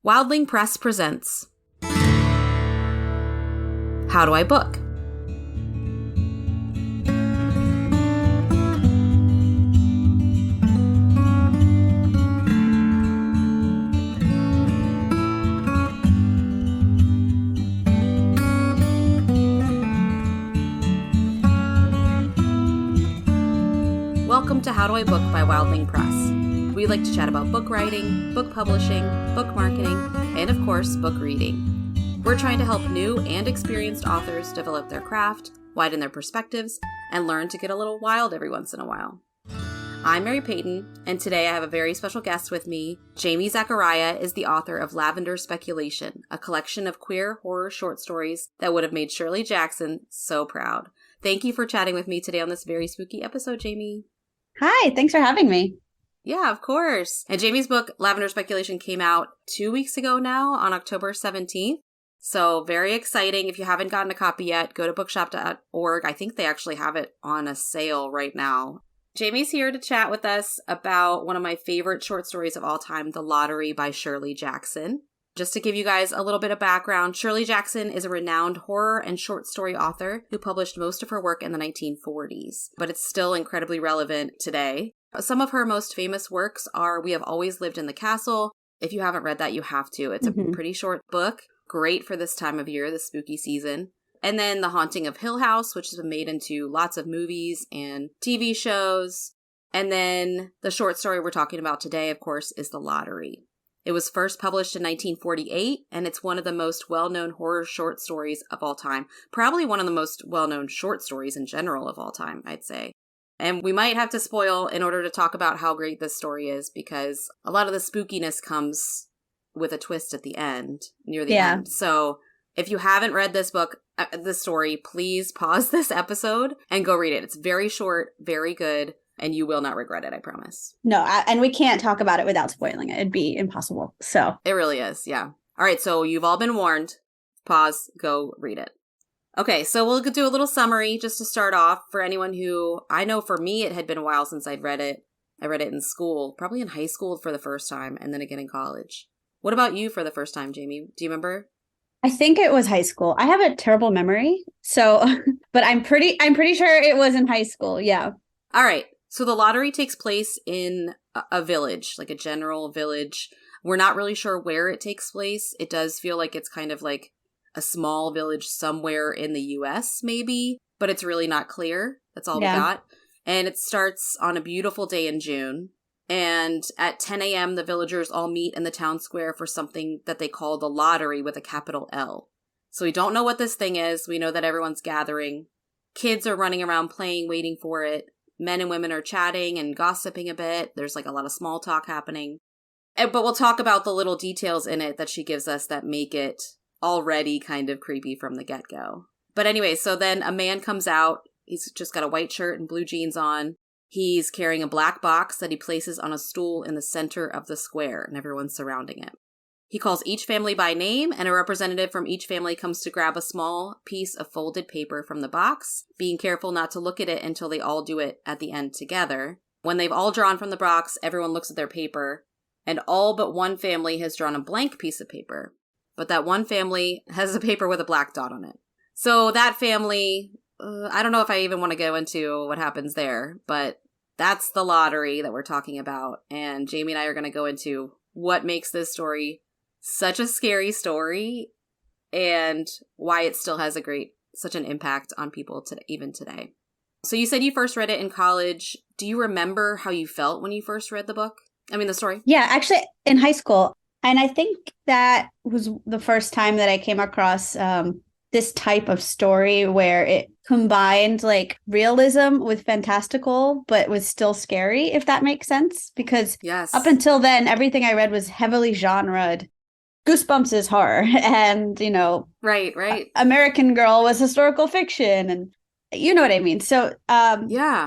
Wildling Press presents How Do I Book? Welcome to How Do I Book by Wildling Press. We like to chat about book writing, book publishing, book marketing, and of course, book reading. We're trying to help new and experienced authors develop their craft, widen their perspectives, and learn to get a little wild every once in a while. I'm Mary-Peyton, and today I have a very special guest with me. Jamie Zaccaria is the author of Lavender Speculation, a collection of queer horror short stories that would have made Shirley Jackson so proud. Thank you for chatting with me today on this very spooky episode, Jamie. Hi, thanks for having me. Yeah, of course. And Jamie's book, Lavender Speculation, came out 2 weeks ago now on October 17th. So very exciting. If you haven't gotten a copy yet, go to bookshop.org. I think they actually have it on a sale right now. Jamie's here to chat with us about one of my favorite short stories of all time, The Lottery by Shirley Jackson. Just to give you guys a little bit of background, Shirley Jackson is a renowned horror and short story author who published most of her work in the 1940s, but it's still incredibly relevant today. Some of her most famous works are We Have Always Lived in the Castle. If you haven't read that, you have to. It's a pretty short book, great for this time of year, the spooky season. And then The Haunting of Hill House, which has been made into lots of movies and TV shows. And then the short story we're talking about today, of course, is The Lottery. It was first published in 1948, and it's one of the most well-known horror short stories of all time. Probably one of the most well-known short stories in general of all time, I'd say. And we might have to spoil in order to talk about how great this story is, because a lot of the spookiness comes with a twist at the end, near the end. So if you haven't read this book, this story, please pause this episode and go read it. It's very short, very good. And you will not regret it, I promise. No, and we can't talk about it without spoiling it. It'd be impossible. So it really is, yeah. All right, so you've all been warned. Pause, go read it. Okay, so we'll do a little summary just to start off for anyone who, I know for me, it had been a while since I'd read it. I read it in school, probably in high school for the first time, and then again in college. What about you for the first time, Jamie? Do you remember? I think it was high school. I have a terrible memory, so, but I'm pretty sure it was in high school, yeah. All right. So The Lottery takes place in a village, like a general village. We're not really sure where it takes place. It does feel like it's kind of like a small village somewhere in the U.S. maybe, but it's really not clear. That's all we got. And it starts on a beautiful day in June. And at 10 a.m., the villagers all meet in the town square for something that they call the lottery with a capital L. So we don't know what this thing is. We know that everyone's gathering. Kids are running around playing, waiting for it. Men and women are chatting and gossiping a bit. There's like a lot of small talk happening. But we'll talk about the little details in it that she gives us that make it already kind of creepy from the get-go. But anyway, so then a man comes out. He's just got a white shirt and blue jeans on. He's carrying a black box that he places on a stool in the center of the square, and everyone's surrounding it. He calls each family by name, and a representative from each family comes to grab a small piece of folded paper from the box, being careful not to look at it until they all do it at the end together. When they've all drawn from the box, everyone looks at their paper, and all but one family has drawn a blank piece of paper. But that one family has a paper with a black dot on it. So that family, I don't know if I even want to go into what happens there, but that's the lottery that we're talking about. And Jamie and I are going to go into what makes this story such a scary story, and why it still has such an impact on people even today. So you said you first read it in college. Do you remember how you felt when you first read the story? Yeah, actually in high school. And I think that was the first time that I came across this type of story where it combined like realism with fantastical, but was still scary, if that makes sense. Because up until then, everything I read was heavily genred. Goosebumps is horror, and, right. American Girl was historical fiction, and you know what I mean? So,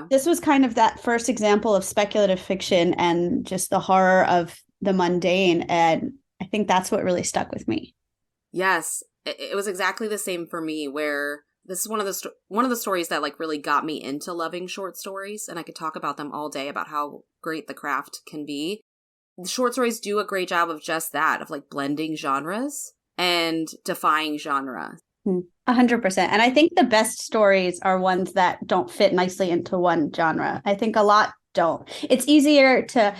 this was kind of that first example of speculative fiction and just the horror of the mundane, and I think that's what really stuck with me. Yes, it was exactly the same for me, where this is one of the stories that like really got me into loving short stories, and I could talk about them all day about how great the craft can be. the short stories do a great job of just that, of like blending genres and defying genre. 100%. And I think the best stories are ones that don't fit nicely into one genre. I think a lot don't. It's easier to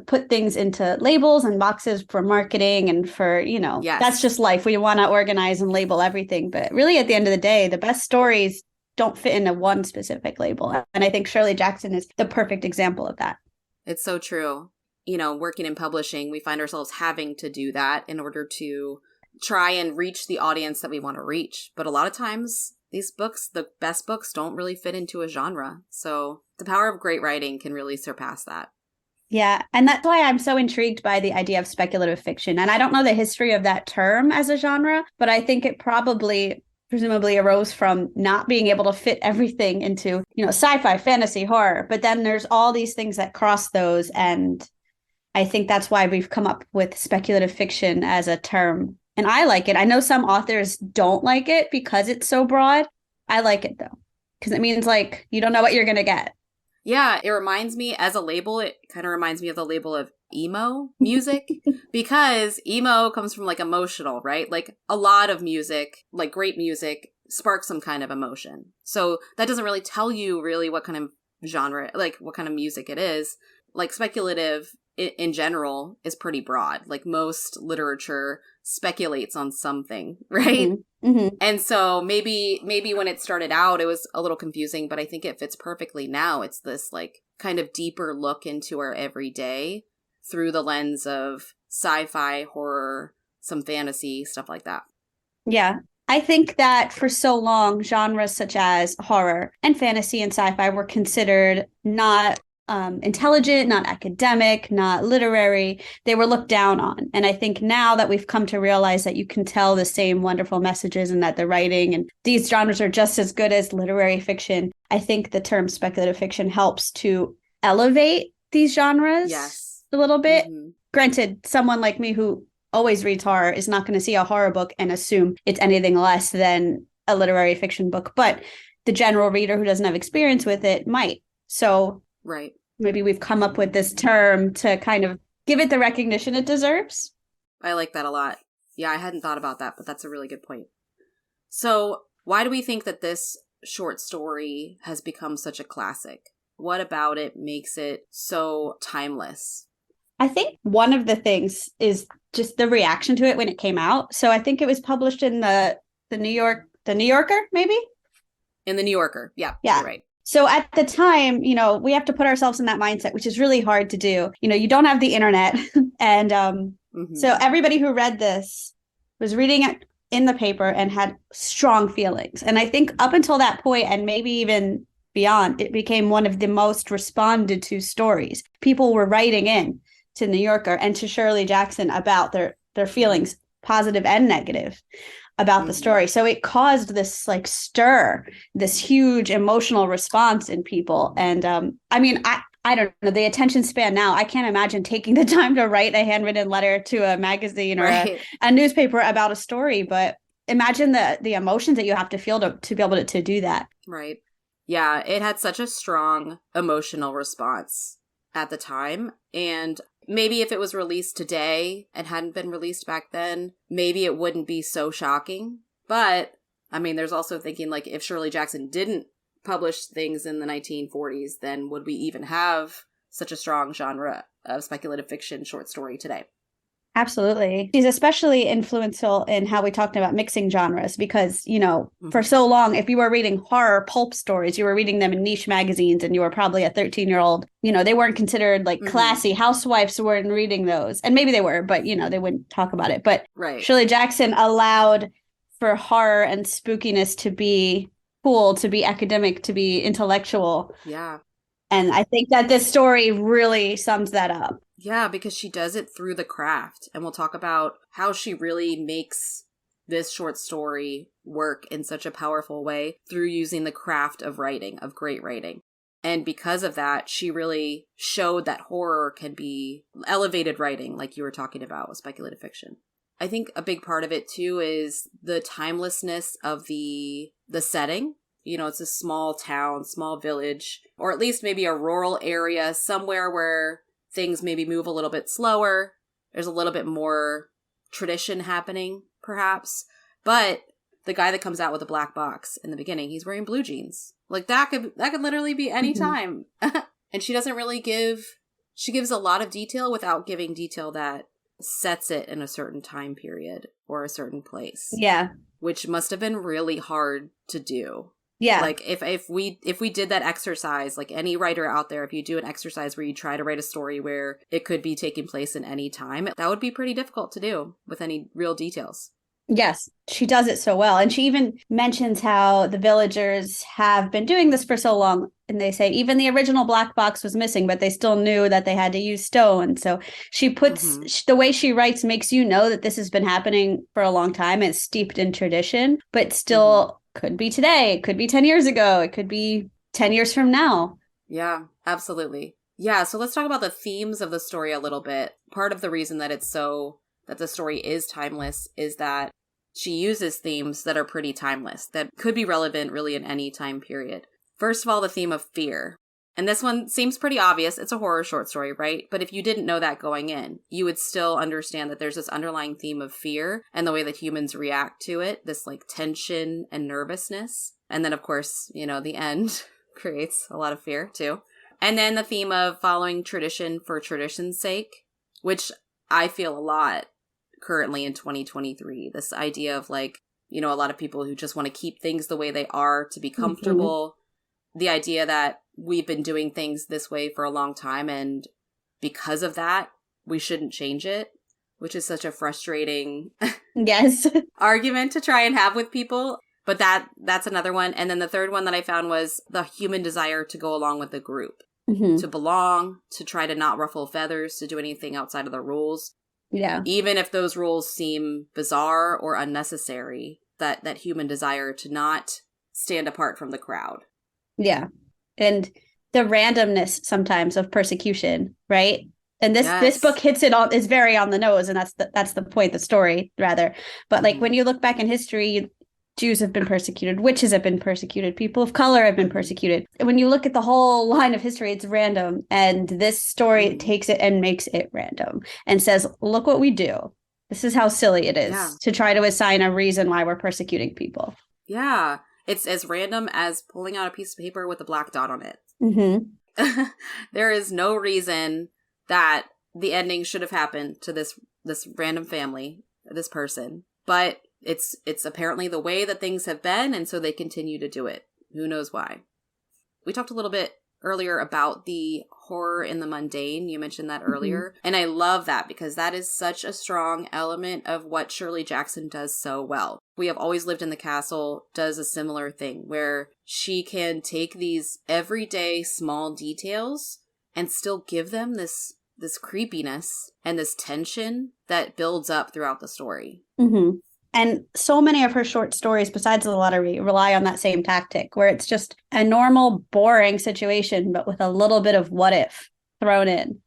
put things into labels and boxes for marketing and for, Yes. That's just life. We want to organize and label everything. But really, at the end of the day, the best stories don't fit into one specific label. And I think Shirley Jackson is the perfect example of that. It's so true. Working in publishing, we find ourselves having to do that in order to try and reach the audience that we want to reach. But a lot of times, these books, the best books, don't really fit into a genre. So the power of great writing can really surpass that. Yeah. And that's why I'm so intrigued by the idea of speculative fiction. And I don't know the history of that term as a genre, but I think it presumably arose from not being able to fit everything into, sci-fi, fantasy, horror. But then there's all these things that cross those. And I think that's why we've come up with speculative fiction as a term. And I like it. I know some authors don't like it because it's so broad. I like it, though, because it means like you don't know what you're going to get. Yeah, it reminds me, as a label, it kind of reminds me of the label of emo music, because emo comes from like emotional, right? Like a lot of music, like great music, sparks some kind of emotion. So that doesn't really tell you really what kind of genre, like what kind of music it is. Like speculative in general is pretty broad. Like most literature speculates on something, right? Mm-hmm. Mm-hmm. And so maybe when it started out, it was a little confusing, but I think it fits perfectly now. It's this like kind of deeper look into our everyday through the lens of sci-fi, horror, some fantasy, stuff like that. Yeah. I think that for so long, genres such as horror and fantasy and sci-fi were considered not intelligent, not academic, not literary. They were looked down on. And I think now that we've come to realize that you can tell the same wonderful messages and that the writing and these genres are just as good as literary fiction, I think the term speculative fiction helps to elevate these genres a little bit. Mm-hmm. Granted, someone like me who always reads horror is not going to see a horror book and assume it's anything less than a literary fiction book. But the general reader who doesn't have experience with it might. So right. Maybe we've come up with this term to kind of give it the recognition it deserves. I like that a lot. Yeah, I hadn't thought about that, but that's a really good point. So why do we think that this short story has become such a classic? What about it makes it so timeless? I think one of the things is just the reaction to it when it came out. So I think it was published in the New Yorker, maybe? In the New Yorker. Yeah. Yeah. Right. So at the time, we have to put ourselves in that mindset, which is really hard to do. You don't have the internet. And so everybody who read this was reading it in the paper and had strong feelings. And I think up until that point, and maybe even beyond, it became one of the most responded to stories. People were writing in to New Yorker and to Shirley Jackson about their feelings, positive and negative, about the story. So it caused this like stir, this huge emotional response in people. And I don't know, the attention span now, I can't imagine taking the time to write a handwritten letter to a magazine or a newspaper about a story. But imagine the emotions that you have to feel to be able to do that. Right. Yeah, it had such a strong emotional response at the time. And maybe if it was released today and hadn't been released back then, maybe it wouldn't be so shocking. But, I mean, there's also thinking, like, if Shirley Jackson didn't publish things in the 1940s, then would we even have such a strong genre of speculative fiction short story today? Absolutely. She's especially influential in how we talked about mixing genres because, for so long, if you were reading horror pulp stories, you were reading them in niche magazines and you were probably a 13-year-old, they weren't considered like classy. Housewives weren't reading those. And maybe they were, but, they wouldn't talk about it. But Shirley Jackson allowed for horror and spookiness to be cool, to be academic, to be intellectual. Yeah. And I think that this story really sums that up. Yeah, because she does it through the craft. And we'll talk about how she really makes this short story work in such a powerful way through using the craft of writing, of great writing. And because of that, she really showed that horror can be elevated writing, like you were talking about with speculative fiction. I think a big part of it, too, is the timelessness of the setting. It's a small town, small village, or at least maybe a rural area somewhere where things maybe move a little bit slower. There's a little bit more tradition happening, perhaps. But the guy that comes out with a black box in the beginning, he's wearing blue jeans. Like, that could literally be any time. And she doesn't really she gives a lot of detail without giving detail that sets it in a certain time period or a certain place. Yeah. Which must have been really hard to do. Yeah. Like, if we did that exercise, like any writer out there, if you do an exercise where you try to write a story where it could be taking place in any time, that would be pretty difficult to do with any real details. Yes, she does it so well. And she even mentions how the villagers have been doing this for so long. And they say even the original black box was missing, but they still knew that they had to use stone. So she puts the way she writes makes you know that this has been happening for a long time. It's steeped in tradition, but still could be today. It could be 10 years ago. It could be 10 years from now. Yeah, absolutely. Yeah, so let's talk about the themes of the story a little bit. Part of the reason that that the story is timeless is that she uses themes that are pretty timeless, that could be relevant really in any time period. First of all, the theme of fear. And this one seems pretty obvious. It's a horror short story, right? But if you didn't know that going in, you would still understand that there's this underlying theme of fear and the way that humans react to it, this like tension and nervousness. And then, of course, the end creates a lot of fear too. And then the theme of following tradition for tradition's sake, which I feel a lot currently in 2023. This idea of like, a lot of people who just want to keep things the way they are to be comfortable. The idea that we've been doing things this way for a long time, and because of that, we shouldn't change it, which is such a frustrating argument to try and have with people. But that's another one. And then the third one that I found was the human desire to go along with the group, to belong, to try to not ruffle feathers, to do anything outside of the rules. Yeah. Even if those rules seem bizarre or unnecessary, that human desire to not stand apart from the crowd. Yeah. And the randomness sometimes of persecution, right? And this book hits it on, is very on the nose, and that's the point, the story rather. But like when you look back in history, Jews have been persecuted, witches have been persecuted, people of color have been persecuted. When you look at the whole line of history, it's random. And this story takes it and makes it random and says, look what we do. This is how silly it is to try to assign a reason why we're persecuting people. Yeah. It's as random as pulling out a piece of paper with a black dot on it. There is no reason that the ending should have happened to this random family, this person. But it's apparently the way that things have been, and so they continue to do it. Who knows why? We talked a little bit earlier about the horror in the mundane. You mentioned that earlier. And I love that because that is such a strong element of what Shirley Jackson does so well. We Have Always Lived in the Castle does a similar thing where she can take these everyday small details and still give them this creepiness and this tension that builds up throughout the story. And so many of her short stories, besides The Lottery, rely on that same tactic, where it's just a normal, boring situation, but with a little bit of what if thrown in.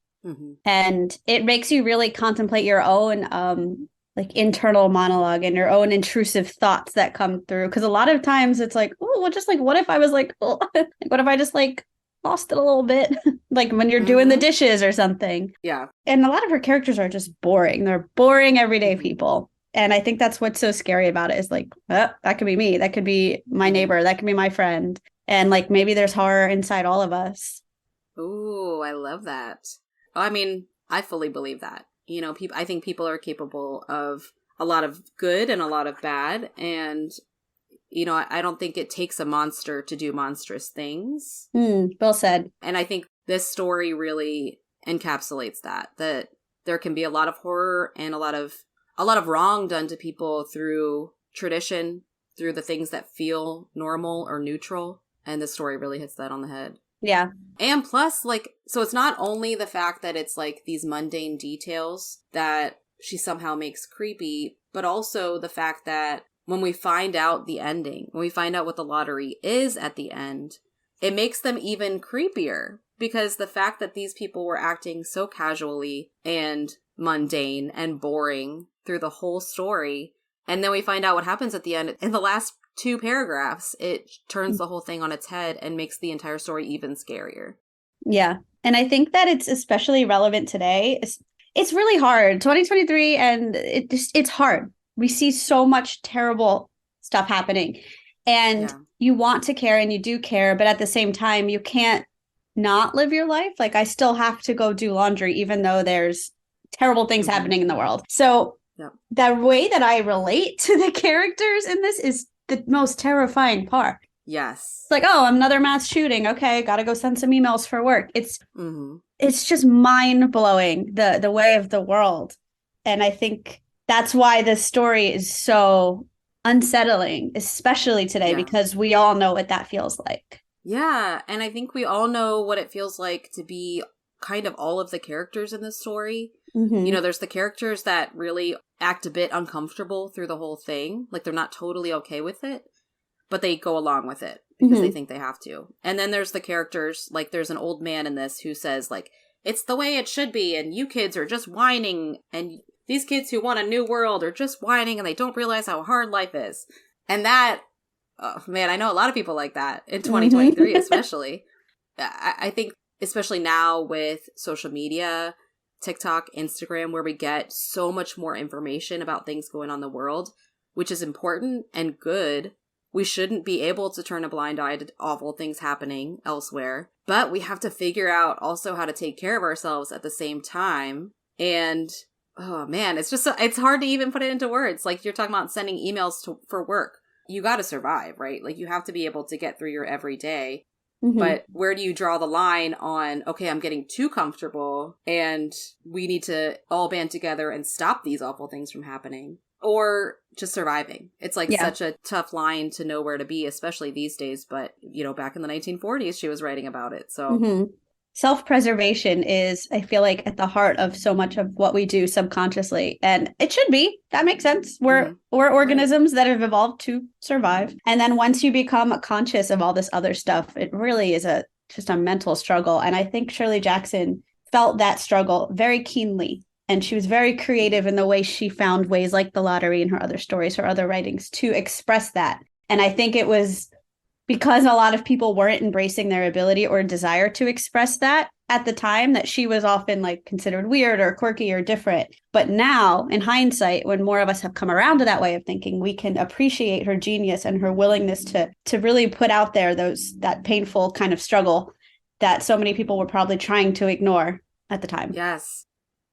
And it makes you really contemplate your own like internal monologue and your own intrusive thoughts that come through. Because a lot of times it's like, oh, well, just like, what if I was like, oh, what if I just like lost it a little bit? Like when you're doing the dishes or something. Yeah. And a lot of her characters are just boring. They're boring everyday people. And I think that's what's so scary about it is like, that could be me. That could be my neighbor. That could be my friend. And like, maybe there's horror inside all of us. Ooh, I love that. I mean, I fully believe that. I think people are capable of a lot of good and a lot of bad. And, I don't think it takes a monster to do monstrous things. Well said. And I think this story really encapsulates that there can be a lot of horror and a lot of wrong done to people through tradition, through the things that feel normal or neutral. And this story really hits that on the head. Yeah. And plus, like, so it's not only the fact that it's like these mundane details that she somehow makes creepy, but also the fact that when we find out the ending, when we find out what the lottery is at the end, it makes them even creepier. Because the fact that these people were acting so casually and mundane and boring through the whole story, and then we find out what happens at the end in the last 2 paragraphs, it turns the whole thing on its head and makes the entire story even scarier. Yeah. And I think that it's especially relevant today. It's really hard. 2023, and it's hard. We see so much terrible stuff happening. And you want to care and you do care, but at the same time, you can't not live your life. Like, I still have to go do laundry, even though there's terrible things happening in the world. So the way that I relate to the characters in this is the most terrifying part. Yes. It's like, oh, another mass shooting. Okay, gotta go send some emails for work. It's just mind-blowing, the way of the world. And I think that's why this story is so unsettling, especially today, because we all know what that feels like. Yeah, and I think we all know what it feels like to be kind of all of the characters in this story. You know, there's the characters that really act a bit uncomfortable through the whole thing. Like, they're not totally okay with it, but they go along with it because they think they have to. And then there's the characters, like there's an old man in this who says, like, it's the way it should be, and you kids are just whining, and these kids who want a new world are just whining, and they don't realize how hard life is. And that, oh, man, I know a lot of people like that in 2023 especially. I think especially now with social media, TikTok, Instagram, where we get so much more information about things going on in the world, which is important and good. We shouldn't be able to turn a blind eye to awful things happening elsewhere, but we have to figure out also how to take care of ourselves at the same time. And oh man, it's hard to even put it into words. Like, you're talking about sending emails for work. You got to survive, right? Like, you have to be able to get through your everyday. But where do you draw the line on, okay, I'm getting too comfortable and we need to all band together and stop these awful things from happening? Or just surviving. It's like such a tough line to know where to be, especially these days. But, you know, back in the 1940s, she was writing about it. So self-preservation is, I feel like, at the heart of so much of what we do subconsciously. And it should be. That makes sense. We're organisms that have evolved to survive. And then once you become conscious of all this other stuff, it really is just a mental struggle. And I think Shirley Jackson felt that struggle very keenly. And she was very creative in the way she found ways, like the lottery and her other stories, her other writings, to express that. And I think it was because a lot of people weren't embracing their ability or desire to express that at the time that she was often like considered weird or quirky or different. But now, in hindsight, when more of us have come around to that way of thinking, we can appreciate her genius and her willingness to really put out there that painful kind of struggle that so many people were probably trying to ignore at the time. Yes.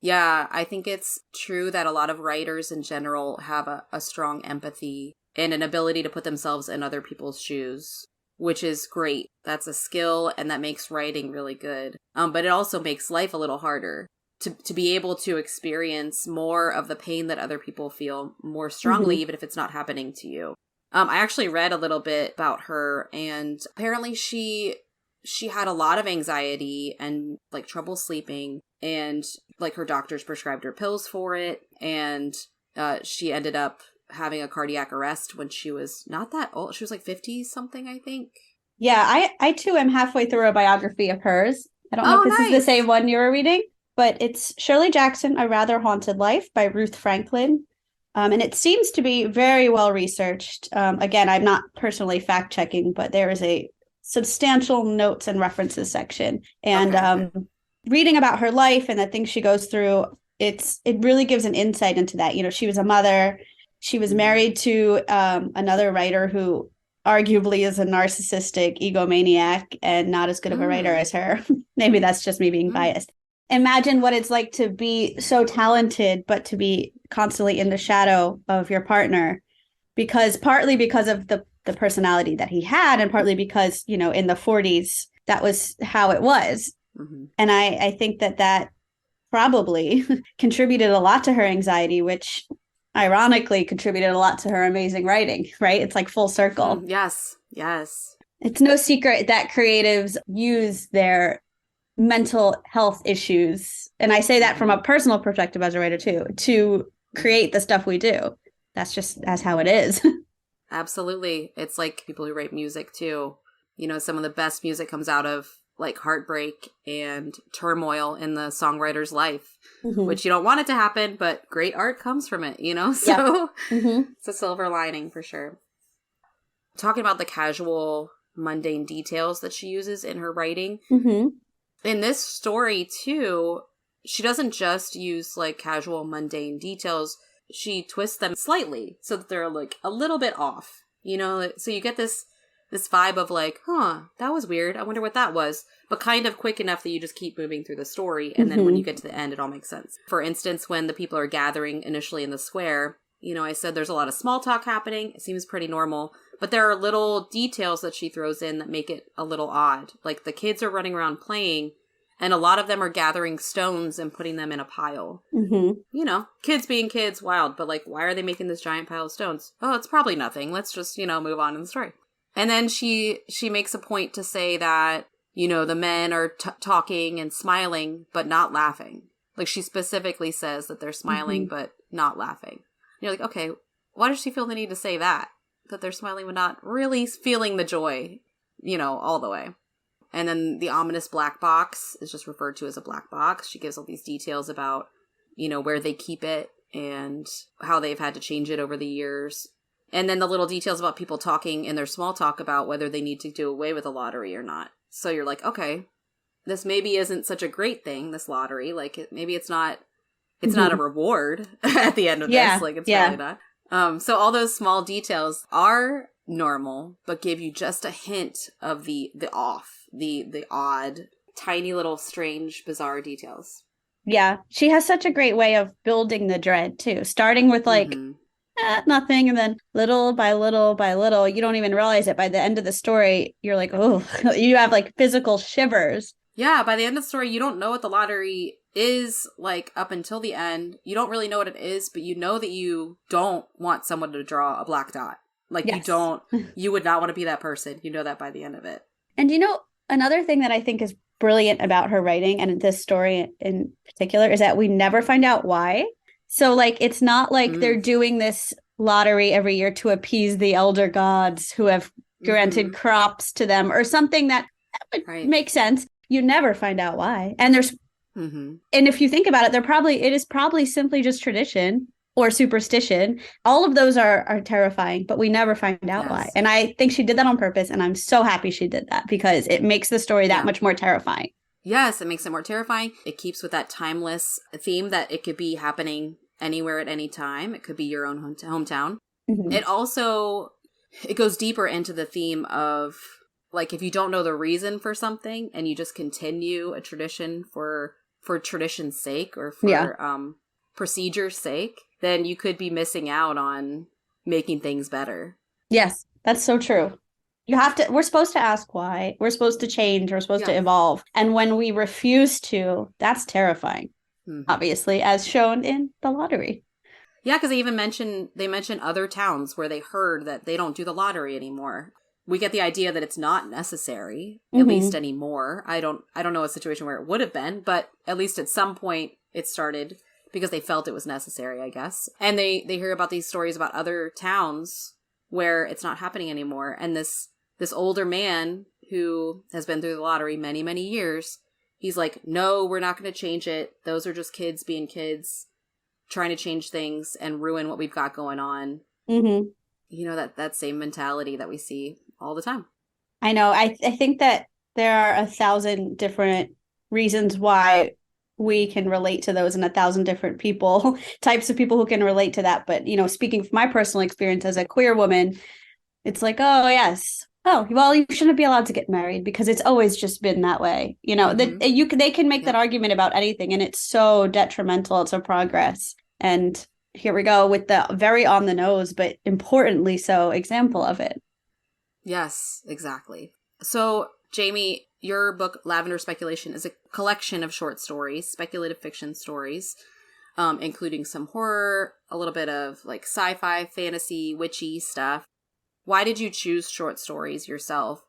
Yeah, I think it's true that a lot of writers in general have a strong empathy and an ability to put themselves in other people's shoes, which is great. That's a skill, and that makes writing really good. But it also makes life a little harder to be able to experience more of the pain that other people feel more strongly, even if it's not happening to you. I actually read a little bit about her, and apparently she had a lot of anxiety and like trouble sleeping, and like her doctors prescribed her pills for it, and she ended up having a cardiac arrest when she was not that old. She was like 50 something, I think. Yeah, I too am halfway through a biography of hers. I don't know if this is the same one you were reading, but it's Shirley Jackson, A Rather Haunted Life by Ruth Franklin. And it seems to be very well researched. Again, I'm not personally fact checking, but there is a substantial notes and references section. And reading about her life and the things she goes through, it really gives an insight into that. You know, she was a mother. She was married to another writer who arguably is a narcissistic egomaniac and not as good of a writer as her. Maybe that's just me being biased. Imagine what it's like to be so talented, but to be constantly in the shadow of your partner, partly because of the personality that he had, and partly because, you know, in the 40s, that was how it was. And I think that probably contributed a lot to her anxiety, which ironically contributed a lot to her amazing writing, right? It's like full circle. Yes. It's no secret that creatives use their mental health issues, and I say that from a personal perspective as a writer too, to create the stuff we do. That's how it is. Absolutely. It's like people who write music too. You know, some of the best music comes out of like heartbreak and turmoil in the songwriter's life, which you don't want it to happen, but great art comes from it, you know? So it's a silver lining for sure. Talking about the casual, mundane details that she uses in her writing, In this story, too, she doesn't just use like casual, mundane details. She twists them slightly so that they're like a little bit off, you know? So you get this vibe of like, that was weird. I wonder what that was. But kind of quick enough that you just keep moving through the story. And then when you get to the end, it all makes sense. For instance, when the people are gathering initially in the square, you know, I said there's a lot of small talk happening. It seems pretty normal. But there are little details that she throws in that make it a little odd. Like the kids are running around playing, and a lot of them are gathering stones and putting them in a pile. You know, kids being kids, wild. But like, why are they making this giant pile of stones? Oh, it's probably nothing. Let's just, you know, move on in the story. And then she makes a point to say that, you know, the men are talking and smiling, but not laughing. Like she specifically says that they're smiling, but not laughing. And you're like, okay, why does she feel the need to say that? That they're smiling, but not really feeling the joy, you know, all the way. And then the ominous black box is just referred to as a black box. She gives all these details about, you know, where they keep it and how they've had to change it over the years. And then the little details about people talking in their small talk about whether they need to do away with a lottery or not. So you're like, okay, this maybe isn't such a great thing, this lottery. Like, maybe it's not a reward at the end of this. Like, it's really not. So all those small details are normal, but give you just a hint of the odd, tiny little strange, bizarre details. Yeah. She has such a great way of building the dread too, starting with like nothing, and then little by little by little, you don't even realize it. By the end of the story, you're like, oh, you have like physical shivers. Yeah, by the end of the story, you don't know what the lottery is like up until the end. You don't really know what it is, but you know that you don't want someone to draw a black dot. Like you would not want to be that person. You know that by the end of it. And you know, another thing that I think is brilliant about her writing, and this story in particular, is that we never find out why. So like, it's not like they're doing this lottery every year to appease the elder gods who have granted crops to them or something that would make sense. You never find out why. And there's, and if you think about it, it is probably simply just tradition or superstition. All of those are terrifying, but we never find out why. And I think she did that on purpose. And I'm so happy she did that because it makes the story that much more terrifying. Yes, it makes it more terrifying. It keeps with that timeless theme that it could be happening anywhere at any time. It could be your own hometown. It also, it goes deeper into the theme of, like, if you don't know the reason for something and you just continue a tradition for tradition's sake or for procedure's sake, then you could be missing out on making things better. Yes, that's so true. We're supposed to ask why. We're supposed to change. We're supposed to evolve. And when we refuse to, that's terrifying, obviously, as shown in the lottery. Yeah, because they mention other towns where they heard that they don't do the lottery anymore. We get the idea that it's not necessary, at least anymore. I don't know a situation where it would have been, but at least at some point it started because they felt it was necessary, I guess. And they hear about these stories about other towns where it's not happening anymore. And this older man who has been through the lottery many, many years, he's like, no, we're not going to change it. Those are just kids being kids, trying to change things and ruin what we've got going on. You know, that same mentality that we see all the time. I know. I think that there are 1,000 different reasons why we can relate to those, and 1,000 different types of people who can relate to that. But, you know, speaking from my personal experience as a queer woman, it's like, oh, yes. Oh, well, you shouldn't be allowed to get married because it's always just been that way. You know, they can make that argument about anything, and it's so detrimental to progress. And here we go with the very on the nose, but importantly so, example of it. Yes, exactly. So, Jamie, your book, Lavender Speculation, is a collection of short stories, speculative fiction stories, including some horror, a little bit of like sci-fi, fantasy, witchy stuff. Why did you choose short stories yourself?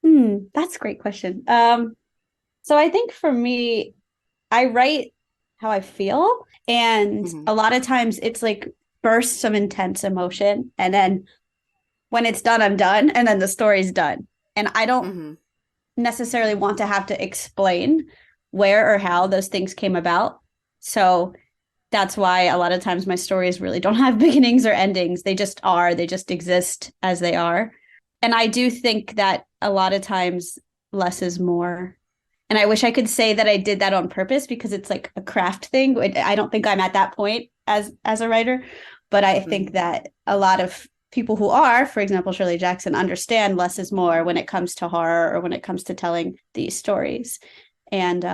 That's a great question. So I think for me, I write how I feel. And a lot of times it's like bursts of intense emotion. And then when it's done, I'm done. And then the story's done. And I don't necessarily want to have to explain where or how those things came about. So that's why a lot of times my stories really don't have beginnings or endings. They just are. They just exist as they are. And I do think that a lot of times less is more. And I wish I could say that I did that on purpose because it's like a craft thing. I don't think I'm at that point as a writer, but I think that a lot of people who are, for example, Shirley Jackson, understand less is more when it comes to horror or when it comes to telling these stories. And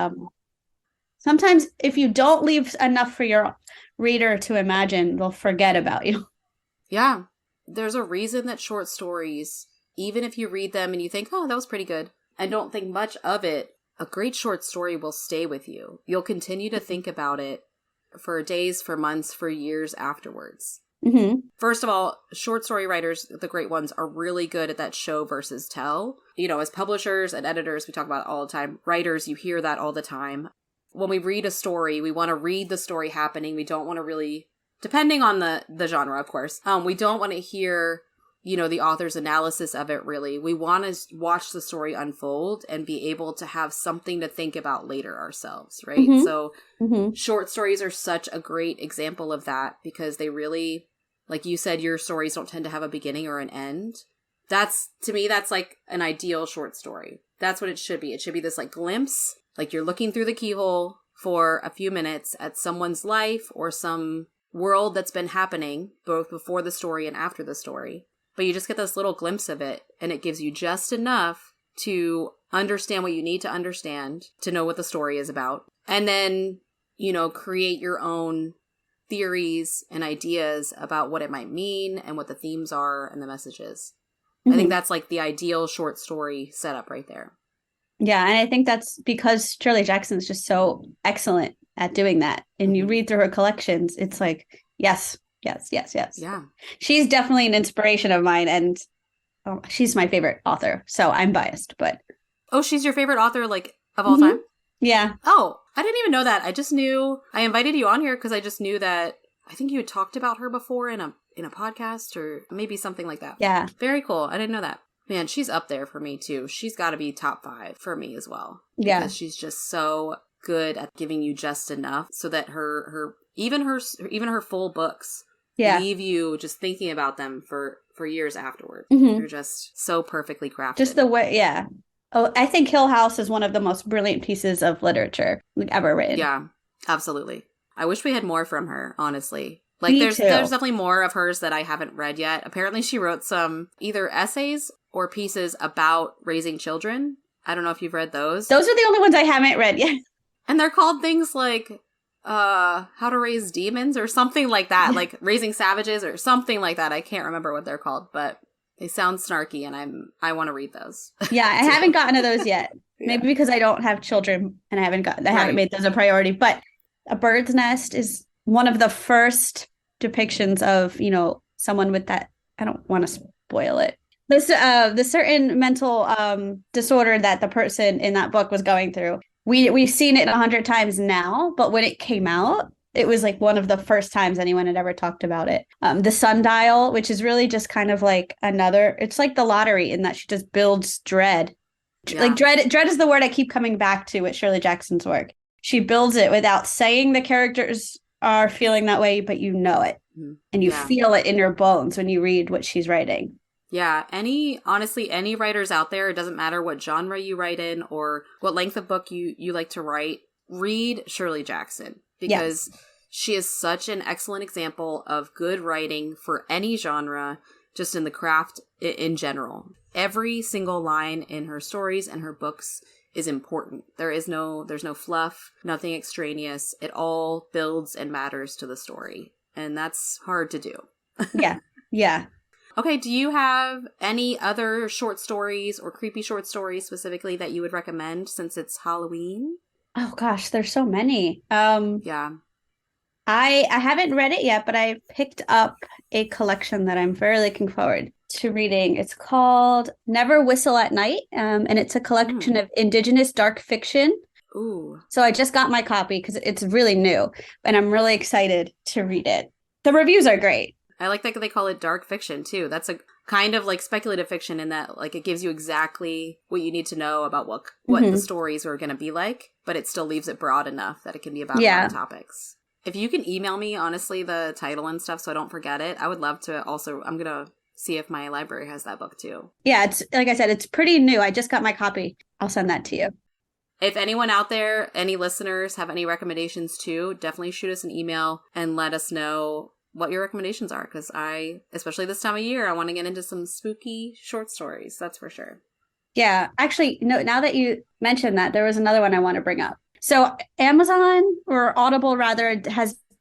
sometimes if you don't leave enough for your reader to imagine, they'll forget about you. Yeah. There's a reason that short stories, even if you read them and you think, oh, that was pretty good, and don't think much of it, a great short story will stay with you. You'll continue to think about it for days, for months, for years afterwards. Mm-hmm. First of all, short story writers, the great ones, are really good at that show versus tell. You know, as publishers and editors, we talk about it all the time. Writers, you hear that all the time. When we read a story, we want to read the story happening. We don't want to really, depending on the genre, of course, we don't want to hear, you know, the author's analysis of it, really. We want to watch the story unfold and be able to have something to think about later ourselves, right? Mm-hmm. So short stories are such a great example of that because they really, like you said, your stories don't tend to have a beginning or an end. That's, to me, that's like an ideal short story. That's what it should be. It should be this like glimpse, like you're looking through the keyhole for a few minutes at someone's life or some world that's been happening both before the story and after the story. But you just get this little glimpse of it, and it gives you just enough to understand what you need to understand, to know what the story is about. And then, you know, create your own theories and ideas about what it might mean and what the themes are and the messages. I think that's like the ideal short story setup right there. Yeah, and I think that's because Shirley Jackson's just so excellent at doing that. And you read through her collections, it's like, yes. Yeah. She's definitely an inspiration of mine, and she's my favorite author. So I'm biased, but oh, she's your favorite author, like, of all time? Yeah. Oh, I didn't even know that. I just knew I invited you on here because I just knew that I think you had talked about her before in a podcast or maybe something like that. Yeah. Very cool. I didn't know that. Man, she's up there for me too. She's got to be top 5 for me as well. Yeah. Because she's just so good at giving you just enough so that even her full books leave you just thinking about them for years afterward. They're just so perfectly crafted. Just the way, yeah. Oh, I think Hill House is one of the most brilliant pieces of literature we've ever written. Yeah, absolutely. I wish we had more from her, honestly. Like, there's definitely more of hers that I haven't read yet. Apparently, she wrote some either essays or pieces about raising children. I don't know if you've read those. Those are the only ones I haven't read yet. And they're called things like How to Raise Demons or something like that, like Raising Savages or something like that. I can't remember what they're called, but they sound snarky, and I want to read those. Yeah, I haven't gotten to those yet. Maybe because I don't have children and I haven't made those a priority. But A Bird's Nest is one of the first depictions of, you know, someone with that. I don't want to spoil it. The certain mental disorder that the person in that book was going through. We've seen it 100 times now, but when it came out, it was like one of the first times anyone had ever talked about it. The Sundial, which is really just kind of like it's like the lottery in that she just builds dread. Yeah. Like dread is the word I keep coming back to with Shirley Jackson's work. She builds it without saying the characters are feeling that way, but you know it. And you feel it in your bones when you read what she's writing. Yeah, honestly, any writers out there, it doesn't matter what genre you write in or what length of book you like to write, read Shirley Jackson because she is such an excellent example of good writing for any genre, just in the craft in general. Every single line in her stories and her books is important. There's no fluff, nothing extraneous. It all builds and matters to the story. And that's hard to do. Yeah. Okay, do you have any other short stories or creepy short stories specifically that you would recommend since it's Halloween? Oh gosh, there's so many. Yeah. I haven't read it yet, but I picked up a collection that I'm very looking forward to reading. It's called Never Whistle at Night, and it's a collection of Indigenous dark fiction. Ooh. So I just got my copy because it's really new, and I'm really excited to read it. The reviews are great. I like that they call it dark fiction, too. That's a kind of like speculative fiction in that like it gives you exactly what you need to know about what the stories are going to be like, but it still leaves it broad enough that it can be about a lot of topics. If you can email me, honestly, the title and stuff so I don't forget it, I would love to also, I'm going to see if my library has that book, too. Yeah, it's like I said, it's pretty new. I just got my copy. I'll send that to you. If anyone out there, any listeners have any recommendations too, definitely shoot us an email and let us know what your recommendations are. Because especially this time of year, I want to get into some spooky short stories. That's for sure. Yeah, actually, no, now that you mentioned that, there was another one I want to bring up. So Amazon, or Audible rather,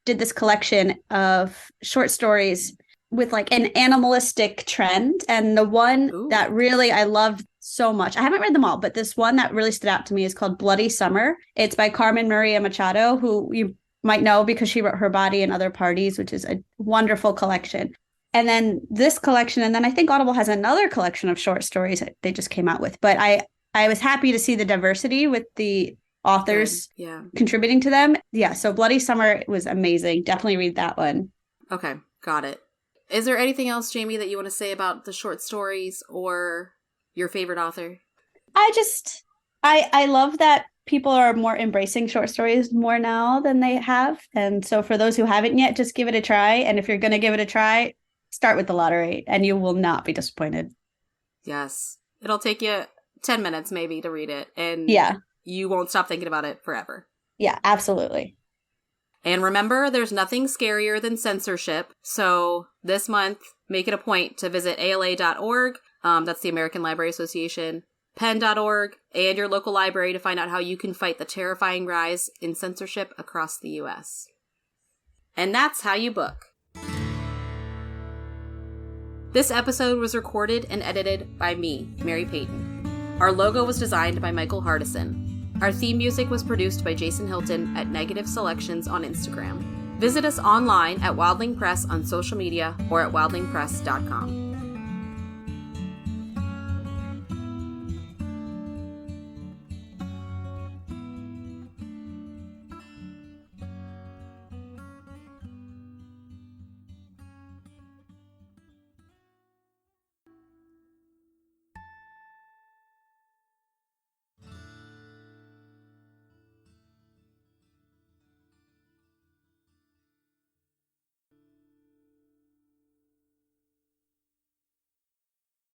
did this collection of short stories with like an animalistic trend. And the one that really I loved so much, I haven't read them all, but this one that really stood out to me is called Bloody Summer. It's by Carmen Machado, who you might know because she wrote Her Body and Other Parties, which is a wonderful collection. And then this collection, and then I think Audible has another collection of short stories that they just came out with. But I was happy to see the diversity with the authors contributing to them. Yeah, so Bloody Summer was amazing. Definitely read that one. Okay, got it. Is there anything else, Jamie, that you want to say about the short stories or your favorite author? I love that people are more embracing short stories more now than they have. And so for those who haven't yet, just give it a try. And if you're going to give it a try, start with The Lottery and you will not be disappointed. Yes. It'll take you 10 minutes maybe to read it. And you won't stop thinking about it forever. Yeah, absolutely. And remember, there's nothing scarier than censorship. So this month, make it a point to visit ALA.org. That's the American Library Association. Penn.org, and your local library to find out how you can fight the terrifying rise in censorship across the U.S. And that's how you book. This episode was recorded and edited by me, Mary-Peyton. Our logo was designed by Michael Hardison. Our theme music was produced by Jason Hilton at Negative Selections on Instagram. Visit us online at Wildling Press on social media or at wildlingpress.com.